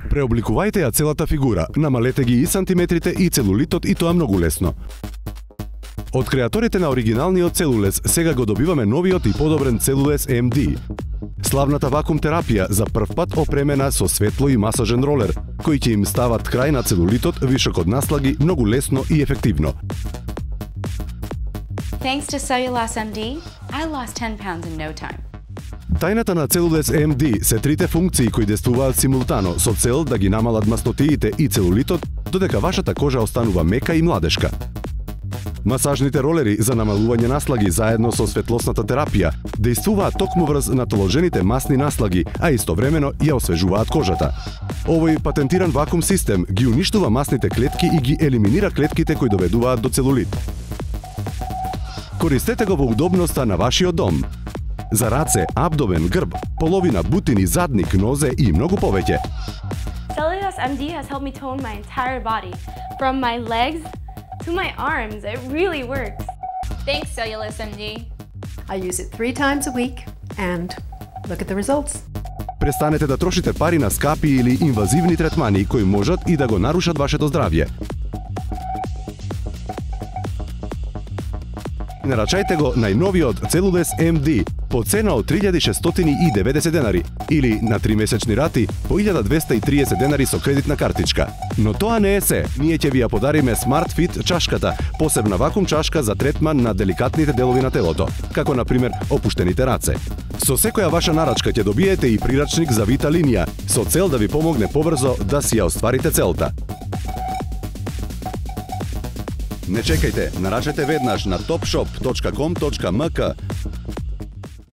Преобликувајте ја целата фигура, намалете ги и сантиметрите и целулитот и тоа многу лесно. Од креаторите на оригиналниот целулез сега го добиваме новиот и подобрен целулез MD. Славната вакуум терапија за прв пат опремена со светло и масажен ролер, кој ќе им стават крај на целулитот, вишокот наслаги многу лесно и ефективно. Thanks to Cellulose MD, I lost 10 pounds in no time. Тајната на целулез MD се трите функции кои действуваат симултано со цел да ги намалат маснотиите и целулитот, додека вашата кожа останува мека и младешка. Масажните ролери за намалување наслаги заедно со светлосната терапија действуваат токму врз натоложените масни наслаги, а истовремено ја освежуваат кожата. Овој патентиран вакуум систем ги уништува масните клетки и ги елиминира клетките кои доведуваат до целулит. Користете го во удобноста на вашиот дом. За раце, абдомен, грб, половина, бутини, задник, нозе и многу повеќе. Cellulose MD has helped me tone my entire body, from my legs to my arms. It really works. Thanks, Cellulose MD. I use it 3 times a week and look at the results. Престанете да трошите пари на скапи или инвазивни третмани кои можат и да го нарушат вашето здравје. Нарачајте го најновиот целулез MD по цена од 3690 денари или на 3-месечни рати по 1230 денари со кредитна картичка. Но тоа не е се. Ние ќе ви ја подариме Smart Fit чашката, посебна вакуум чашка за третман на деликатните делови на телото, како на пример опуштените раце. Со секоја ваша нарачка ќе добиете и прирачник за вита линија, со цел да ви помогне побрзо да си ја остварите целта. Не чекајте, нарачете веднаш на topshop.com.mk